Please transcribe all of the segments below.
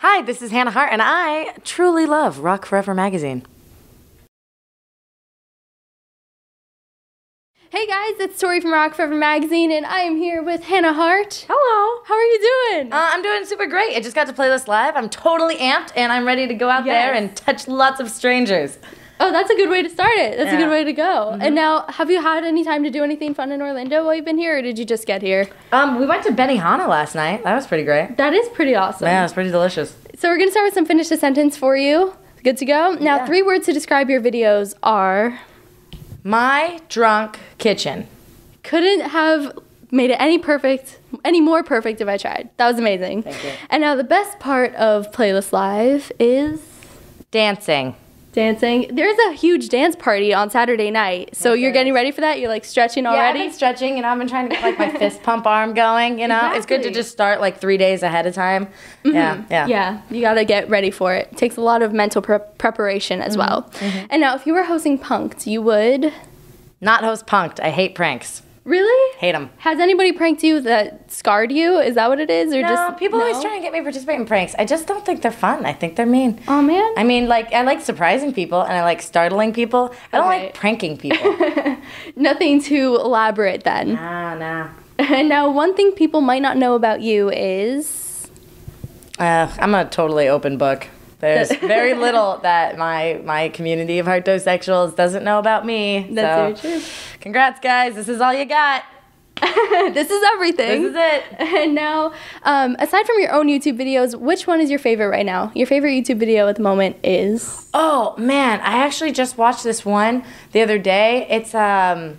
Hi, this is Hannah Hart, and I truly love Rock Forever magazine. Hey guys, it's Tori from Rock Forever magazine, and I am here with Hannah Hart. Hello. How are you doing? I'm doing super great. I just got to Playlist Live. I'm totally amped, and I'm ready to go out there and touch lots of strangers. Oh, that's a good way to start it. That's a good way to go. And now, have you had any time to do anything fun in Orlando while you've been here, or did you just get here? We went to Benihana last night. That was pretty great. That is pretty awesome. Yeah, it was pretty delicious. So we're going to start with some Finish the Sentence for you. Good to go? Now, 3 words to describe your videos are... My drunk kitchen. Couldn't have made it any more perfect if I tried. That was amazing. Thank you. And now the best part of Playlist Live is... Dancing. Dancing. There's a huge dance party on Saturday night. So you're getting ready for that? You're like stretching already? Yeah, I've been stretching, I've been trying to get like my fist pump arm going, It's good to just start like 3 days ahead of time. Yeah, you got to get ready for it. It takes a lot of mental preparation as well. And now if you were hosting Punk'd, you would... Not host Punk'd. I hate pranks. Really? Hate them. Has anybody pranked you that scarred you? Is that what it is? Or No, people always try to get me to participate in pranks. I just don't think they're fun. I think they're mean. Oh, man. I mean, like, I like surprising people and I like startling people. I don't like pranking people. Nothing too elaborate then. Nah. And now one thing people might not know about you is... I'm a totally open book. There's very little that my community of heartosexuals doesn't know about me. That's very true. Congrats, guys. This is all you got. This is everything. This is it. And now, aside from your own YouTube videos, which one is your favorite right now? Your favorite YouTube video at the moment is? Oh, man. I actually just watched this one the other day. It's, I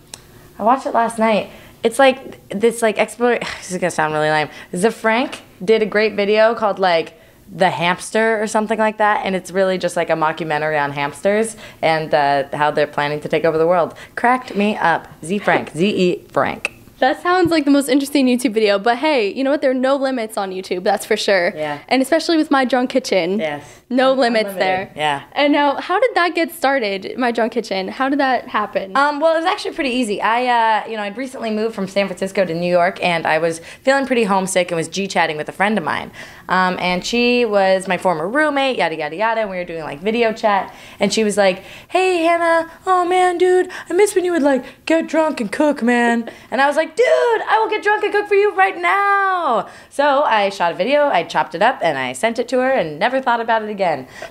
watched it last night. It's like this, like, exploration. This is going to sound really lame. Zafrank did a great video called, like, The Hamster or something like that, and it's really just like a mockumentary on hamsters and how they're planning to take over the world. Cracked me up. Z-E Frank. That sounds like the most interesting YouTube video, but hey, you know what? There are no limits on YouTube, that's for sure. Yeah. And especially with My Drunk Kitchen. Yes. No limits there. Yeah. And now, how did that get started, My Drunk Kitchen? How did that happen? Well, it was actually pretty easy. I'd recently moved from San Francisco to New York, and I was feeling pretty homesick and was G-chatting with a friend of mine. And she was my former roommate, yada, yada, yada, and we were doing, like, video chat. And she was like, hey, Hannah, oh, man, dude, I miss when you would, like, get drunk and cook, man. And I was like, dude, I will get drunk and cook for you right now. So I shot a video, I chopped it up, and I sent it to her and never thought about it again.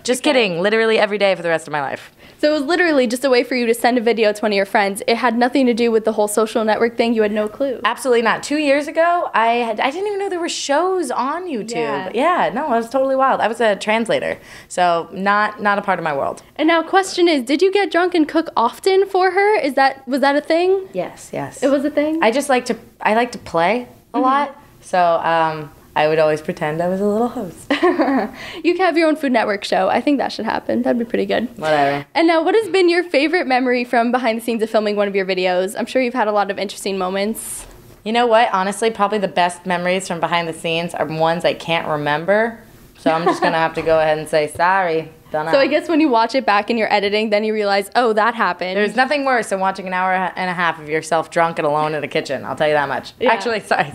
Just kidding. Literally every day for the rest of my life. So it was literally just a way for you to send a video to one of your friends. It had nothing to do with the whole social network thing. You had no clue. Absolutely not. 2 years ago, I didn't even know there were shows on YouTube. Yeah, no, it was totally wild. I was a translator, so not a part of my world. And now, question is, did you get drunk and cook often for her? Was that a thing? Yes. It was a thing. I like to play a lot, so I would always pretend I was a little host. You can have your own Food Network show. I think that should happen. That'd be pretty good. Whatever. And now, what has been your favorite memory from behind the scenes of filming one of your videos? I'm sure you've had a lot of interesting moments. You know what? Honestly, probably the best memories from behind the scenes are ones I can't remember. So I'm just going to have to go ahead and say sorry. Don't know. So I guess when you watch it back and you're editing, then you realize, oh, that happened. There's nothing worse than watching an hour and a half of yourself drunk and alone in a kitchen. I'll tell you that much. Yeah. Actually, sorry.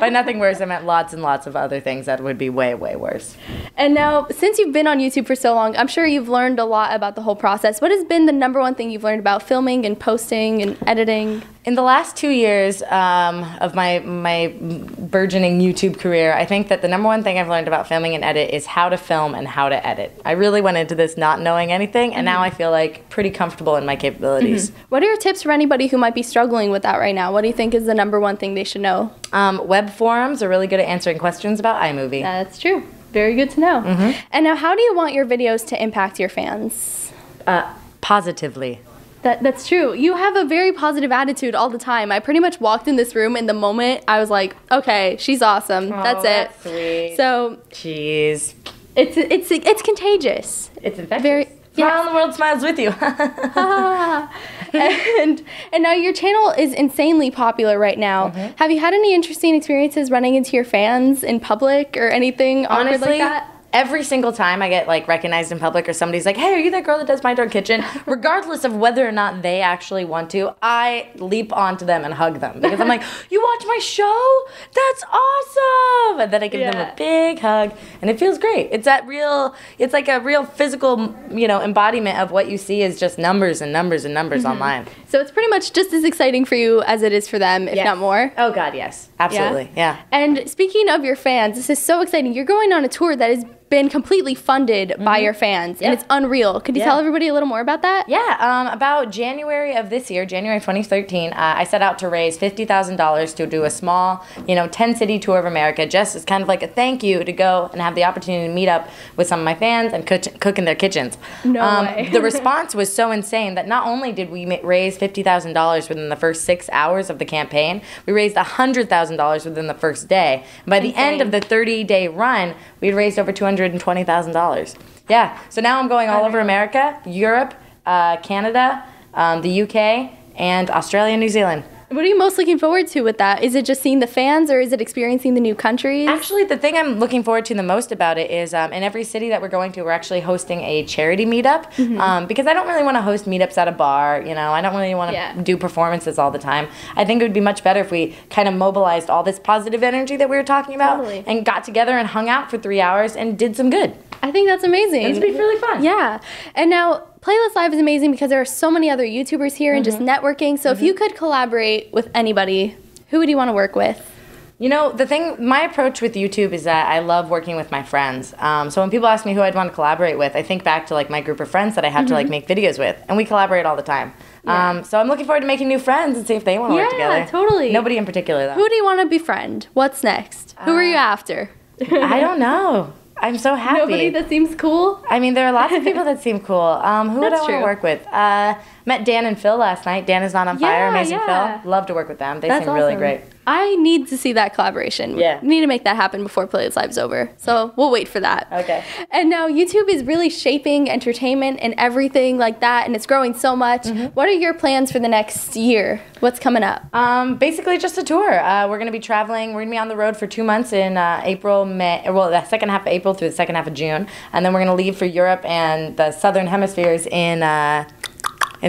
By nothing worse, I meant lots and lots of other things that would be way, way worse. And now, since you've been on YouTube for so long, I'm sure you've learned a lot about the whole process. What has been the number one thing you've learned about filming and posting and editing? In the last 2 years of my burgeoning YouTube career, I think that the number one thing I've learned about filming and edit is how to film and how to edit. I really went into this not knowing anything, and now I feel like pretty comfortable in my capabilities. What are your tips for anybody who might be struggling with that right now? What do you think is the number one thing they should know? Web forums are really good at answering questions about iMovie. That's true. Very good to know. And now, how do you want your videos to impact your fans? Positively. That's true. You have a very positive attitude all the time. I pretty much walked in this room, and the moment I was like, okay, she's awesome. That's it. Sweet. So, jeez. It's contagious. It's infectious. Very. Smile and the world smiles with you. and now your channel is insanely popular right now. Have you had any interesting experiences running into your fans in public or anything awkward like that? every single time I get like recognized in public or somebody's like, hey, are you that girl that does My Drunk Kitchen? Regardless of whether or not they actually want to, I leap onto them and hug them because I'm like, you watch my show? That's awesome! And then I give them a big hug and it feels great. It's like a real physical, embodiment of what you see is just numbers and numbers and numbers online. So it's pretty much just as exciting for you as it is for them, if not more. Oh God, yes. Absolutely. Yeah. And speaking of your fans, this is so exciting. You're going on a tour that has been completely funded by your fans, and it's unreal. Could you tell everybody a little more about that? Yeah, about January of this year, January 2013, I set out to raise $50,000 to do a small, 10-city tour of America, just as kind of like a thank you to go and have the opportunity to meet up with some of my fans and cook in their kitchens. No way. The response was so insane that not only did we raise $50,000 within the first 6 hours of the campaign, we raised $100,000 within the first day. By the end of the 30-day run, we'd raised over $220,000. Yeah, so now I'm going all over America, Europe, Canada, the UK, and Australia and New Zealand. What are you most looking forward to with that? Is it just seeing the fans, or is it experiencing the new countries? Actually, the thing I'm looking forward to the most about it is in every city that we're going to, we're actually hosting a charity meetup because I don't really want to host meetups at a bar. I don't really want to do performances all the time. I think it would be much better if we kind of mobilized all this positive energy that we were talking about and got together and hung out for 3 hours and did some good. I think that's amazing. It's been really fun. Yeah. And now, Playlist Live is amazing because there are so many other YouTubers here and just networking. So if you could collaborate with anybody, who would you want to work with? My approach with YouTube is that I love working with my friends. So when people ask me who I'd want to collaborate with, I think back to like my group of friends that I have to like make videos with, and we collaborate all the time. So I'm looking forward to making new friends and see if they want to work together. Yeah, totally. Nobody in particular, though. Who do you want to befriend? What's next? Who are you after? I don't know. I'm so happy. Nobody that seems cool? I mean, there are lots of people that seem cool. Who would I want to work with? Met Dan and Phil last night. Dan is Not on Fire. Amazing Phil. Love to work with them. They seem really great. I need to see that collaboration. Yeah. We need to make that happen before Playlist Live is over. So we'll wait for that. Okay. And now YouTube is really shaping entertainment and everything like that, and it's growing so much. What are your plans for the next year? What's coming up? Basically just a tour. We're going to be traveling. We're going to be on the road for 2 months in April, May, the second half of April through the second half of June. And then we're going to leave for Europe and the Southern Hemispheres in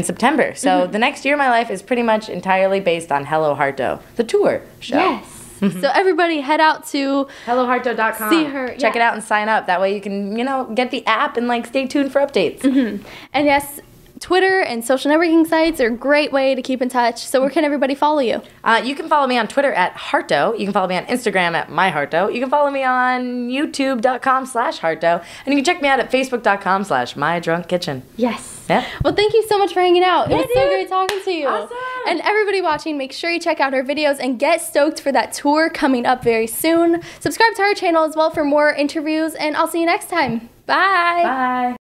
September. So the next year of my life is pretty much entirely based on Hello Harto, the tour show. Yes. So everybody head out to HelloHarto.com. See her. Check it out and sign up. That way you can, get the app and stay tuned for updates. And yes, Twitter and social networking sites are a great way to keep in touch. So where can everybody follow you? You can follow me on Twitter at Harto. You can follow me on Instagram at myharto. You can follow me on youtube.com/Harto. And you can check me out at facebook.com/mydrunkkitchen. Yes. Yeah. Well, thank you so much for hanging out. It was so great talking to you. Awesome. And everybody watching, make sure you check out her videos and get stoked for that tour coming up very soon. Subscribe to our channel as well for more interviews, and I'll see you next time. Bye. Bye.